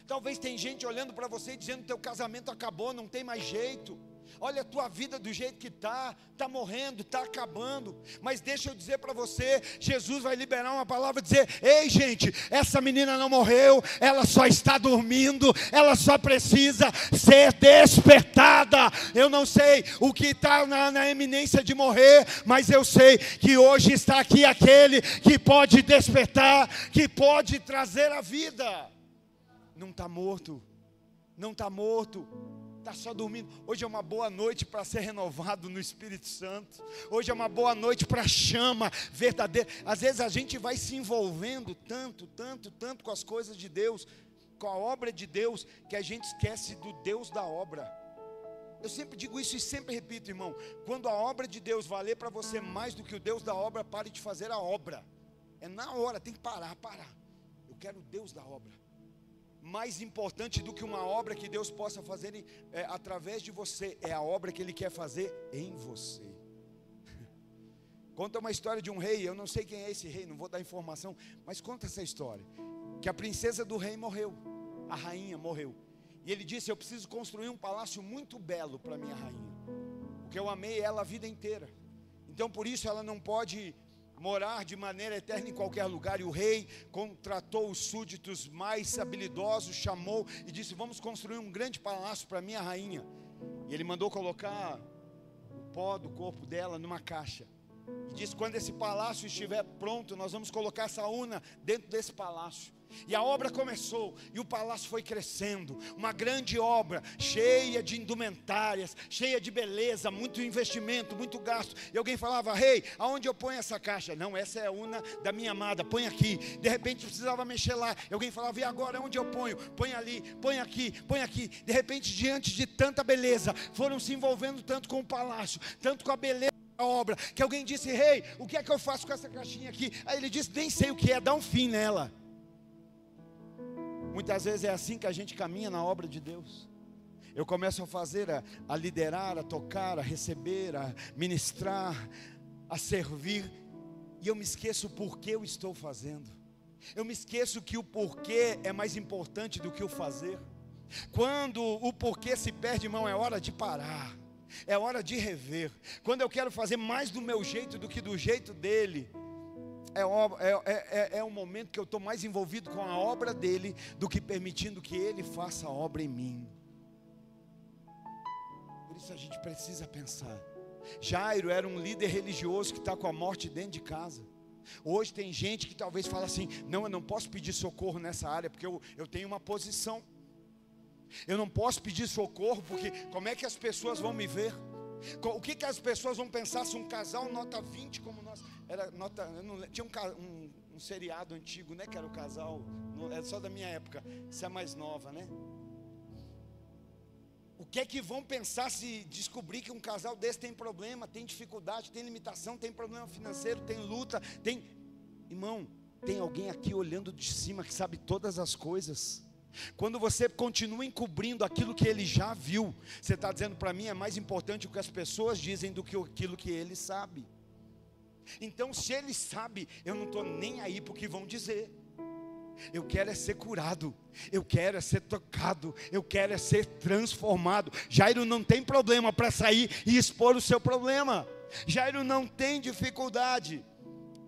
Talvez tem gente olhando para você e dizendo: teu casamento acabou, não tem mais jeito. Olha a tua vida do jeito que está morrendo, está acabando. Mas deixa eu dizer para você, Jesus vai liberar uma palavra e dizer: ei gente, essa menina não morreu, ela só está dormindo, ela só precisa ser despertada. Eu não sei o que está na eminência de morrer, mas eu sei que hoje está aqui aquele que pode despertar, que pode trazer a vida. Não está morto, não está morto, está só dormindo. Hoje é uma boa noite para ser renovado no Espírito Santo. Hoje é uma boa noite para a chama verdadeira. Às vezes a gente vai se envolvendo tanto com as coisas de Deus, com a obra de Deus, que a gente esquece do Deus da obra. Eu sempre digo isso e sempre repito, irmão: quando a obra de Deus valer para você mais do que o Deus da obra, pare de fazer a obra. É na hora, tem que parar. Eu quero o Deus da obra. Mais importante do que uma obra que Deus possa fazer através de você, é a obra que Ele quer fazer em você. Conta uma história de um rei, eu não sei quem é esse rei, não vou dar informação, mas conta essa história, que a princesa do rei morreu, a rainha morreu, e ele disse: eu preciso construir um palácio muito belo para minha rainha, porque eu amei ela a vida inteira, então por isso ela não pode morar de maneira eterna em qualquer lugar. E o rei contratou os súditos mais habilidosos, chamou e disse: vamos construir um grande palácio para minha rainha. E ele mandou colocar o pó do corpo dela numa caixa, e disse: quando esse palácio estiver pronto, nós vamos colocar essa urna dentro desse palácio. E a obra começou, e o palácio foi crescendo, uma grande obra, cheia de indumentárias, cheia de beleza, muito investimento, muito gasto. E alguém falava: rei, aonde eu ponho essa caixa? Não, essa é a urna da minha amada, põe aqui. De repente precisava mexer lá, e alguém falava: e agora, onde eu ponho? Põe ali, põe aqui, põe aqui. De repente, diante de tanta beleza, foram se envolvendo tanto com o palácio, tanto com a beleza da obra, que alguém disse: rei, o que é que eu faço com essa caixinha aqui? Aí ele disse: nem sei o que é, dá um fim nela. Muitas vezes é assim que a gente caminha na obra de Deus. Eu começo a fazer, a liderar, a tocar, a receber, a ministrar, a servir, e eu me esqueço o porquê eu estou fazendo. Eu me esqueço que o porquê é mais importante do que o fazer. Quando o porquê se perde, irmão, é hora de parar, é hora de rever. Quando eu quero fazer mais do meu jeito do que do jeito dele, é um momento que eu estou mais envolvido com a obra dele do que permitindo que ele faça a obra em mim. Por isso a gente precisa pensar. Jairo era um líder religioso que está com a morte dentro de casa. Hoje tem gente que talvez fala assim: não, eu não posso pedir socorro nessa área, porque eu tenho uma posição. Eu não posso pedir socorro, porque como é que as pessoas vão me ver? O que as pessoas vão pensar se um casal nota 20 como nós... tinha um seriado antigo, né, que era o casal, é só da minha época, você é mais nova, né? O que é que vão pensar se descobrir que um casal desse tem problema, tem dificuldade, tem limitação, tem problema financeiro, tem luta, tem... Irmão, tem alguém aqui olhando de cima que sabe todas as coisas. Quando você continua encobrindo aquilo que ele já viu, você está dizendo: para mim é mais importante o que as pessoas dizem do que aquilo que ele sabe. Então, se ele sabe, eu não estou nem aí para o que vão dizer. Eu quero é ser curado, eu quero é ser tocado, eu quero é ser transformado. Jairo não tem problema para sair e expor o seu problema. Jairo não tem dificuldade.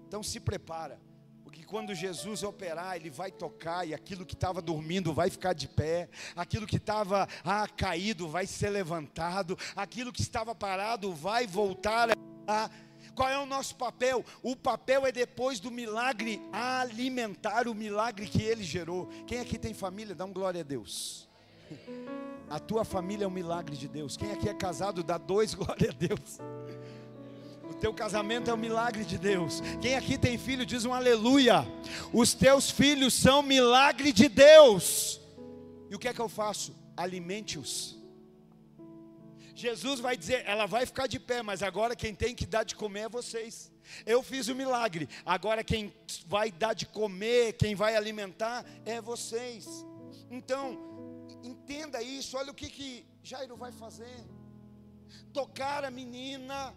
Então se prepara, porque quando Jesus operar, Ele vai tocar, e aquilo que estava dormindo vai ficar de pé, aquilo que estava caído vai ser levantado, aquilo que estava parado vai voltar a... Qual é o nosso papel? O papel é, depois do milagre, alimentar o milagre que Ele gerou. Quem aqui tem família? Dá um glória a Deus. A tua família é um milagre de Deus. Quem aqui é casado? Dá 2 glória a Deus. O teu casamento é um milagre de Deus. Quem aqui tem filho? Diz um aleluia. Os teus filhos são milagre de Deus. E o que é que eu faço? Alimente-os. Jesus vai dizer: ela vai ficar de pé, mas agora quem tem que dar de comer é vocês. Eu fiz o milagre, agora quem vai dar de comer, quem vai alimentar é vocês. Então, entenda isso. Olha o que Jairo vai fazer: tocar a menina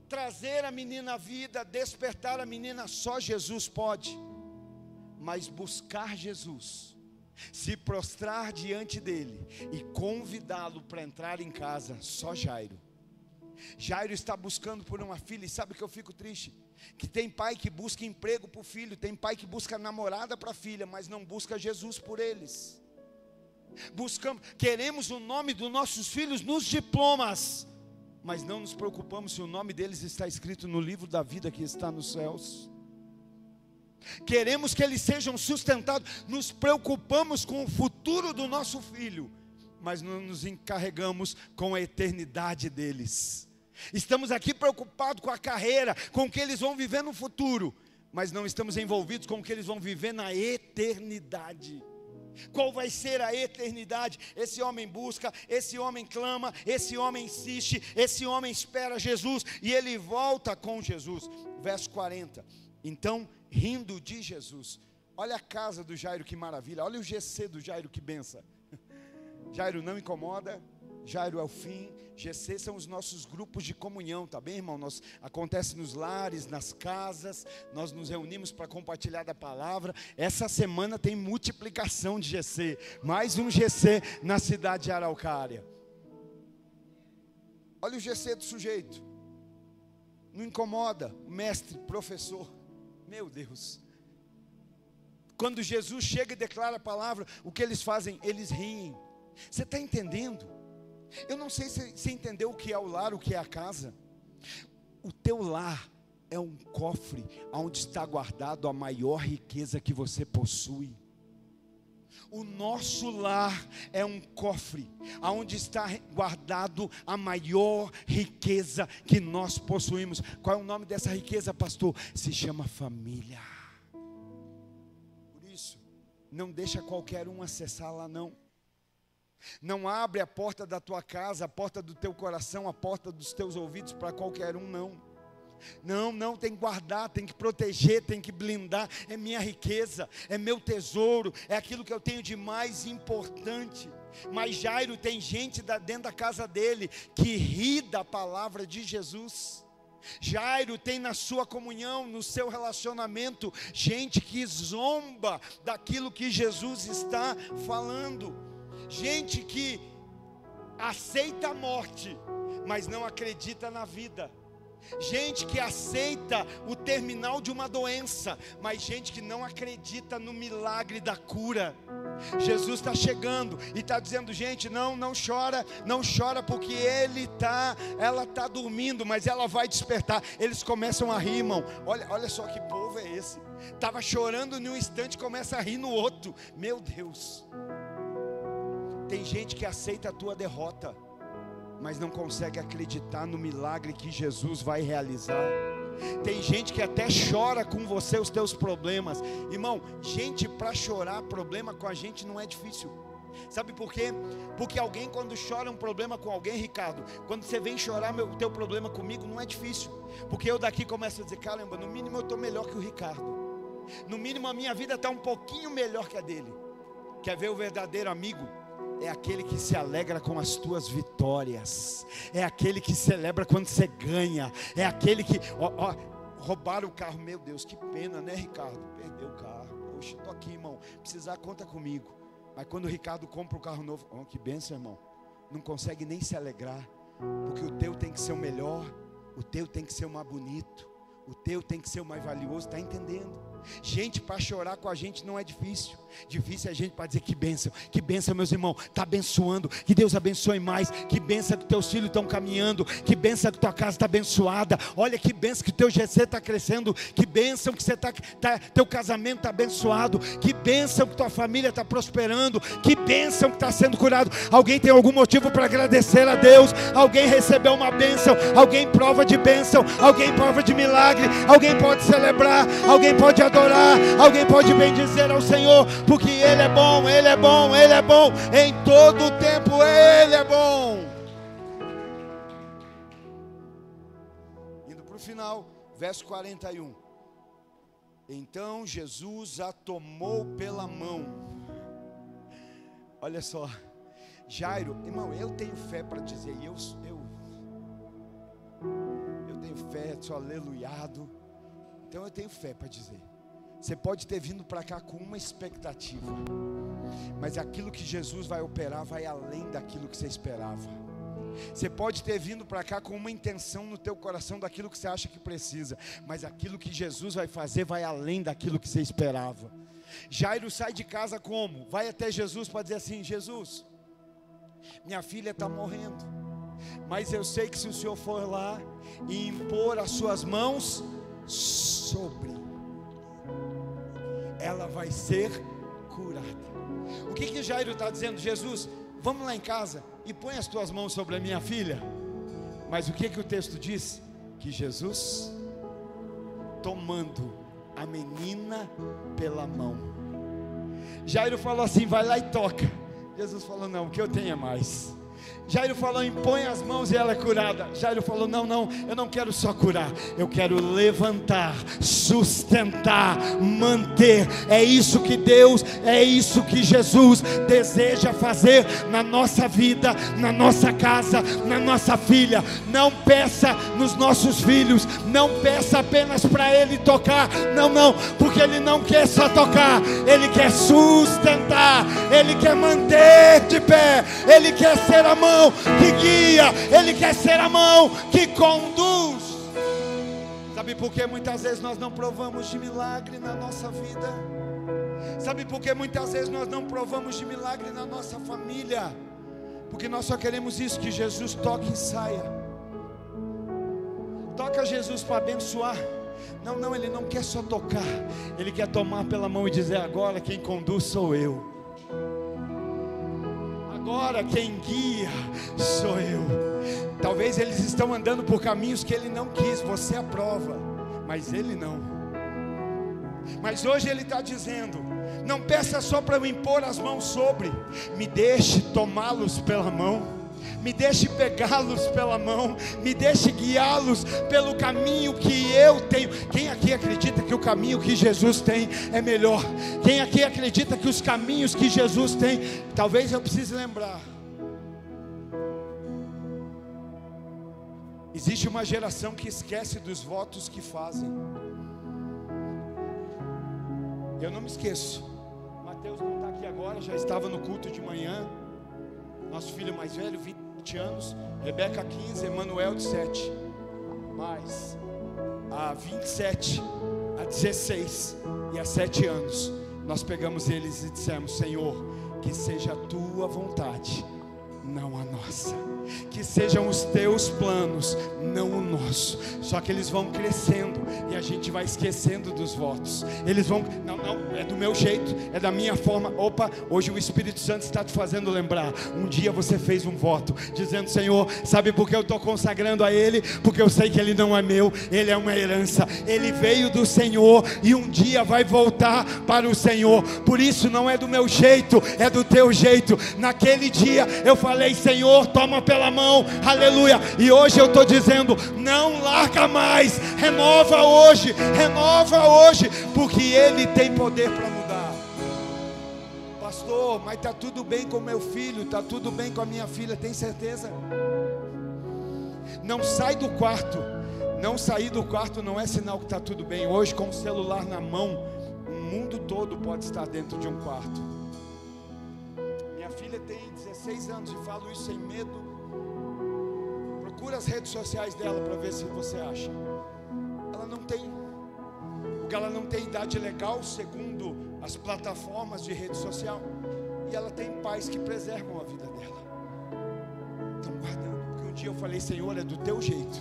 trazer a menina à vida, despertar a menina, só Jesus pode. Mas buscar Jesus, se prostrar diante dele e convidá-lo para entrar em casa, só Jairo. Jairo está buscando por uma filha, e sabe que eu fico triste? Que tem pai que busca emprego para o filho, tem pai que busca namorada para a filha, mas não busca Jesus por eles. Queremos o nome dos nossos filhos nos diplomas, mas não nos preocupamos se o nome deles está escrito no livro da vida que está nos céus. Queremos que eles sejam sustentados, nos preocupamos com o futuro do nosso filho, mas não nos encarregamos com a eternidade deles. Estamos aqui preocupados com a carreira, com o que eles vão viver no futuro, mas não estamos envolvidos com o que eles vão viver na eternidade. Qual vai ser a eternidade? Esse homem busca, esse homem clama, esse homem insiste, esse homem espera Jesus, e ele volta com Jesus. Verso 40, então rindo de Jesus, olha a casa do Jairo, que maravilha, olha o GC do Jairo, que benção. Jairo não incomoda, Jairo é o fim. GC são os nossos grupos de comunhão, tá bem, irmão? Acontece nos lares, nas casas, nós nos reunimos para compartilhar da palavra. Essa semana tem multiplicação de GC, mais um GC na cidade de Araucária. Olha o GC do sujeito, não incomoda, mestre, professor, meu Deus. Quando Jesus chega e declara a palavra, o que eles fazem? Eles riem. Você está entendendo? Eu não sei se você entendeu o que é o lar, o que é a casa. O teu lar é um cofre onde está guardado a maior riqueza que você possui. O nosso lar é um cofre onde está guardado a maior riqueza que nós possuímos. Qual é o nome dessa riqueza, pastor? Se chama família. Por isso, não deixa qualquer um acessar lá não. Não abre a porta da tua casa, a porta do teu coração, a porta dos teus ouvidos para qualquer um, não. Não, tem que guardar, tem que proteger, tem que blindar. É minha riqueza, é meu tesouro, é aquilo que eu tenho de mais importante. Mas Jairo tem gente dentro da casa dele que ri da palavra de Jesus. Jairo tem na sua comunhão, no seu relacionamento, gente que zomba daquilo que Jesus está falando. Gente que aceita a morte, mas não acredita na vida. Gente que aceita o terminal de uma doença, mas gente que não acredita no milagre da cura. Jesus está chegando e está dizendo: gente, não chora porque ela está dormindo, mas ela vai despertar. Eles começam a rir, irmão. Olha só que povo é esse. Estava chorando em um instante, começa a rir no outro. Meu Deus. Tem gente que aceita a tua derrota, mas não consegue acreditar no milagre que Jesus vai realizar. Tem gente que até chora com você os teus problemas. Irmão, gente para chorar problema com a gente não é difícil. Sabe por quê? Porque alguém, quando chora um problema com alguém, Ricardo, quando você vem chorar o teu problema comigo, não é difícil. Porque eu daqui começo a dizer: caramba, no mínimo eu estou melhor que o Ricardo. No mínimo a minha vida está um pouquinho melhor que a dele. Quer ver o verdadeiro amigo? É aquele que se alegra com as tuas vitórias. É aquele que celebra quando você ganha. É aquele que, roubaram o carro. Meu Deus, que pena, né, Ricardo? Perdeu o carro. Poxa, estou aqui, irmão. Precisar, conta comigo. Mas quando o Ricardo compra um carro novo, que bênção, irmão. Não consegue nem se alegrar. Porque o teu tem que ser o melhor. O teu tem que ser o mais bonito. O teu tem que ser o mais valioso. Está entendendo? Gente para chorar com a gente não é difícil. Difícil é a gente para dizer: que bênção, meus irmãos, está abençoando, que Deus abençoe mais, que bênção que teus filhos estão caminhando, que bênção que tua casa está abençoada, olha que bênção que teu GC está crescendo, que bênção que teu casamento está abençoado, que bênção que tua família está prosperando, que bênção que está sendo curado. Alguém tem algum motivo para agradecer a Deus? Alguém recebeu uma bênção, alguém prova de bênção, alguém prova de milagre, alguém pode celebrar, alguém pode adorar, alguém pode bendizer ao Senhor, porque Ele é bom, Ele é bom, Ele é bom, em todo o tempo Ele é bom. Indo para o final, verso 41. Então Jesus a tomou pela mão. Olha só, Jairo, irmão, eu tenho fé para dizer, eu tenho tenho fé, sou aleluiado. Então eu tenho fé para dizer. Você pode ter vindo para cá com uma expectativa, mas aquilo que Jesus vai operar vai além daquilo que você esperava. Você pode ter vindo para cá com uma intenção no teu coração daquilo que você acha que precisa, mas aquilo que Jesus vai fazer vai além daquilo que você esperava. Jairo sai de casa como? Vai até Jesus para dizer assim: Jesus, minha filha está morrendo, mas eu sei que se o Senhor for lá e impor as suas mãos sobre, ela vai ser curada. O que Jairo está dizendo? Jesus, vamos lá em casa e põe as tuas mãos sobre a minha filha. Mas o que o texto diz? Que Jesus, tomando a menina pela mão, Jairo falou assim: vai lá e toca. Jesus falou: não, o que eu tenho é mais. Jairo falou: impõe as mãos e ela é curada. Jairo falou: não, eu não quero só curar, eu quero levantar, sustentar, manter. É isso que Deus, é isso que Jesus deseja fazer na nossa vida, na nossa casa, na nossa filha. Não peça nos nossos filhos, não peça apenas para Ele tocar, não, porque Ele não quer só tocar, Ele quer sustentar, Ele quer manter de pé, Ele quer ser a mão que guia, Ele quer ser a mão que conduz. Sabe por que muitas vezes nós não provamos de milagre na nossa vida? Sabe por que muitas vezes nós não provamos de milagre na nossa família? Porque nós só queremos isso, que Jesus toque e saia. Toca Jesus para abençoar. Não, Ele não quer só tocar, Ele quer tomar pela mão e dizer: agora quem conduz sou eu. Agora quem guia sou eu. Talvez eles estão andando por caminhos que Ele não quis, você aprova, mas Ele não. Mas hoje Ele está dizendo: não peça só para eu impor as mãos sobre, me deixe tomá-los pela mão, me deixe pegá-los pela mão, me deixe guiá-los pelo caminho que eu tenho. Quem aqui acredita que o caminho que Jesus tem é melhor? Quem aqui acredita que os caminhos que Jesus tem? Talvez eu precise lembrar. Existe uma geração que esquece dos votos que fazem. Eu não me esqueço. Mateus não está aqui agora, já estava no culto de manhã. Nosso filho mais velho, 20 anos, Rebeca 15, Emanuel 17. Mas há 27, há 16 e há 7 anos, nós pegamos eles e dissemos: Senhor, que seja a tua vontade, não a nossa. Que sejam os teus planos, não o nosso. Só que eles vão crescendo e a gente vai esquecendo dos votos. Eles vão, não, é do meu jeito, é da minha forma. Opa, hoje o Espírito Santo está te fazendo lembrar. Um dia você fez um voto, dizendo: Senhor, sabe por que eu estou consagrando a Ele? Porque eu sei que Ele não é meu, Ele é uma herança. Ele veio do Senhor e um dia vai voltar para o Senhor. Por isso não é do meu jeito, é do teu jeito. Naquele dia eu falei: Senhor, toma pela mão, aleluia. E hoje eu estou dizendo: não larga mais, renova hoje, porque Ele tem poder para mudar. Pastor, mas está tudo bem com meu filho, está tudo bem com a minha filha, tem certeza? Não sai do quarto. Não sair do quarto não é sinal que está tudo bem. Hoje, com o celular na mão, o mundo todo pode estar dentro de um quarto. Minha filha tem 16 anos e falo isso sem medo. Procura as redes sociais dela para ver se você acha. Ela não tem, porque ela não tem idade legal segundo as plataformas de rede social. E ela tem pais que preservam a vida dela. Estão guardando. Porque um dia eu falei: Senhor, é do teu jeito.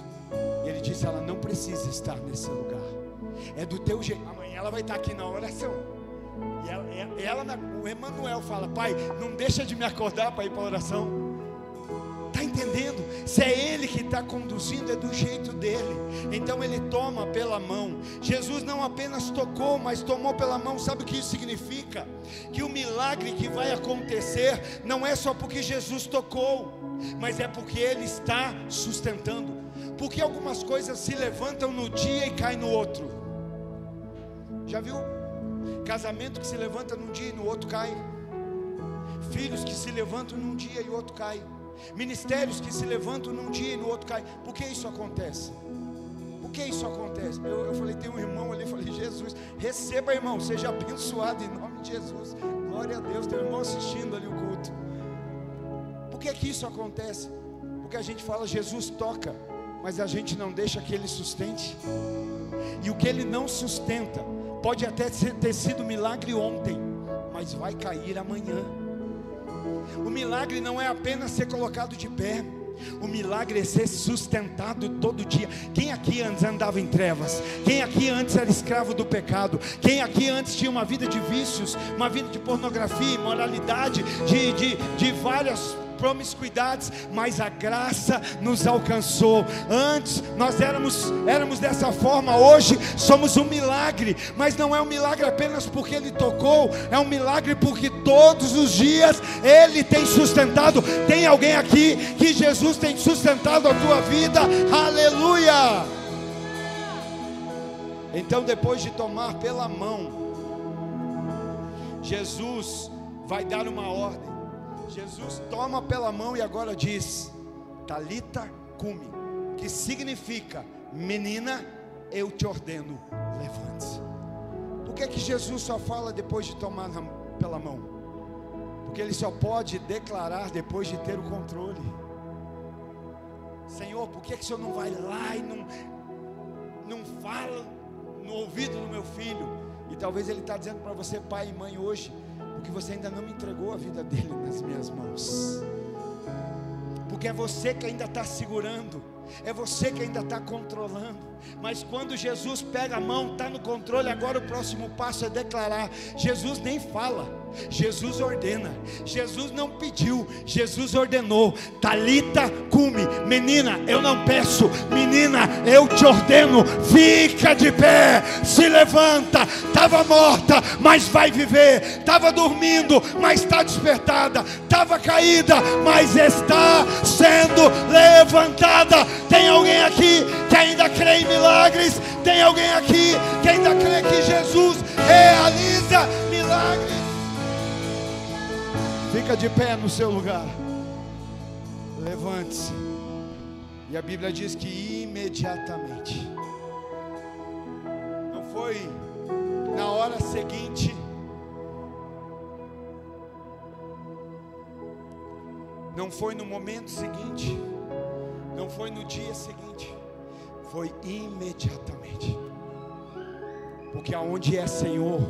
E Ele disse: ela não precisa estar nesse lugar. É do teu jeito. Amanhã ela vai estar aqui na oração. E o Emanuel fala: pai, não deixa de me acordar para ir para a oração. Está entendendo? Se é Ele que está conduzindo, é do jeito dele. Então Ele toma pela mão. Jesus não apenas tocou, mas tomou pela mão. Sabe o que isso significa? Que o milagre que vai acontecer não é só porque Jesus tocou, mas é porque Ele está sustentando. Porque algumas coisas se levantam no dia e caem no outro. Já viu? Casamento que se levanta num dia e no outro cai. Filhos que se levantam num dia e o outro cai. Ministérios que se levantam num dia e no outro cai. Por que isso acontece? Por que isso acontece? Eu falei, tem um irmão ali, eu falei, Jesus, receba, irmão, seja abençoado em nome de Jesus. Glória a Deus, tem um irmão assistindo ali o culto. Por que isso acontece? Porque a gente fala, Jesus toca, mas a gente não deixa que Ele sustente. E o que Ele não sustenta, pode até ter sido milagre ontem, mas vai cair amanhã. O milagre não é apenas ser colocado de pé, o milagre é ser sustentado todo dia. Quem aqui antes andava em trevas? Quem aqui antes era escravo do pecado? Quem aqui antes tinha uma vida de vícios, uma vida de pornografia, imoralidade, de várias promiscuidades, mas a graça nos alcançou. Antes nós éramos dessa forma, hoje somos um milagre, mas não é um milagre apenas porque Ele tocou, é um milagre porque todos os dias Ele tem sustentado. Tem alguém aqui que Jesus tem sustentado a tua vida? Aleluia! Então, depois de tomar pela mão, Jesus vai dar uma ordem. Jesus toma pela mão e agora diz: Talita cumi, que significa: menina, eu te ordeno, levante-se. Por que Jesus só fala depois de tomar pela mão? Porque Ele só pode declarar depois de ter o controle. Senhor, por que o Senhor não vai lá e não fala no ouvido do meu filho? E talvez Ele está dizendo para você, pai e mãe, hoje, porque você ainda não me entregou a vida dele nas minhas mãos. Porque é você que ainda está segurando, é você que ainda está controlando. Mas quando Jesus pega a mão, está no controle. Agora o próximo passo é declarar. Jesus nem fala, Jesus ordena. Jesus não pediu, Jesus ordenou. Talita cumi, menina, eu não peço, menina, eu te ordeno, fica de pé, se levanta. Estava morta, mas vai viver. Estava dormindo, mas está despertada. Estava caída, mas está sendo levantada. Tem alguém aqui que ainda crê em milagres? Tem alguém aqui que ainda crê que Jesus realiza milagres? Fica de pé no seu lugar, levante-se. E a Bíblia diz que imediatamente, não foi na hora seguinte, não foi no momento seguinte, não foi no dia seguinte, foi imediatamente. Porque aonde é Senhor,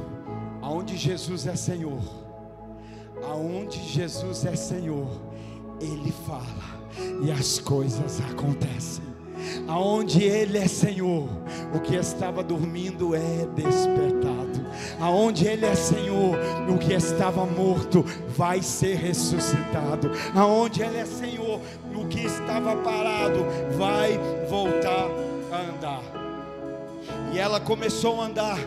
aonde Jesus é Senhor, aonde Jesus é Senhor, Ele fala e as coisas acontecem. Aonde Ele é Senhor, o que estava dormindo é despertado. Aonde Ele é Senhor, o que estava morto vai ser ressuscitado. Aonde Ele é Senhor, o que estava parado vai voltar a andar. E ela começou a andar,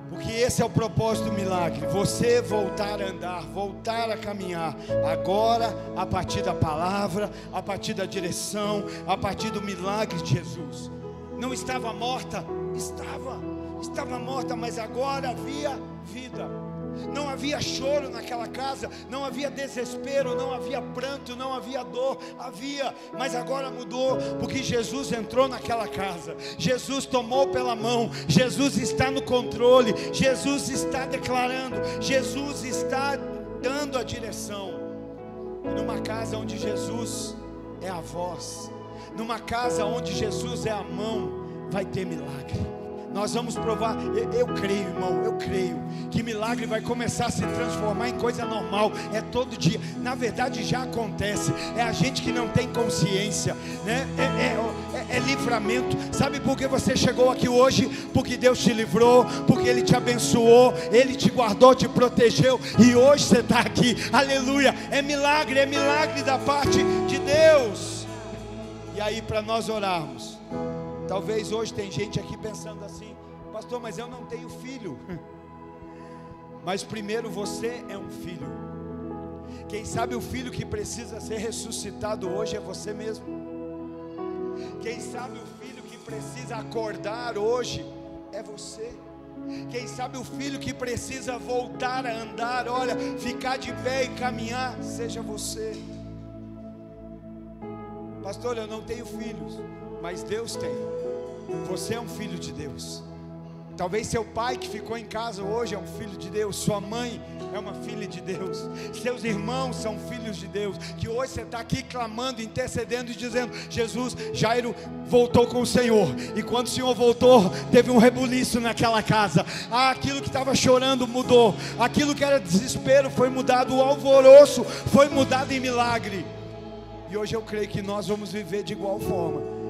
porque esse é o propósito do milagre, você voltar a andar, voltar a caminhar, agora a partir da palavra, a partir da direção, a partir do milagre de Jesus. Não estava morta? Estava morta, mas agora havia vida. Não havia choro naquela casa, não havia desespero, não havia pranto, não havia dor, havia, mas agora mudou, porque Jesus entrou naquela casa, Jesus tomou pela mão, Jesus está no controle, Jesus está declarando, Jesus está dando a direção. E numa casa onde Jesus é a voz, numa casa onde Jesus é a mão, vai ter milagre. Nós vamos provar, eu creio, irmão, eu creio que milagre vai começar a se transformar em coisa normal. É todo dia, na verdade já acontece. É a gente que não tem consciência, né? É livramento. Sabe por que você chegou aqui hoje? Porque Deus te livrou, porque Ele te abençoou, Ele te guardou, te protegeu, e hoje você está aqui, aleluia. É milagre da parte de Deus. E aí, para nós orarmos, talvez hoje tem gente aqui pensando assim: pastor, mas eu não tenho filho. Mas primeiro você é um filho. Quem sabe o filho que precisa ser ressuscitado hoje é você mesmo. Quem sabe o filho que precisa acordar hoje é você. Quem sabe o filho que precisa voltar a andar, olha, ficar de pé e caminhar, seja você. Pastor, eu não tenho filhos, mas Deus tem. Você é um filho de Deus. Talvez seu pai que ficou em casa hoje é um filho de Deus. Sua mãe é uma filha de Deus. Seus irmãos são filhos de Deus. Que hoje você está aqui clamando, intercedendo e dizendo: Jesus, Jairo voltou com o Senhor. E quando o Senhor voltou, teve um rebuliço naquela casa. Aquilo que estava chorando mudou. Aquilo que era desespero foi mudado. O alvoroço foi mudado em milagre. E hoje eu creio que nós vamos viver de igual forma.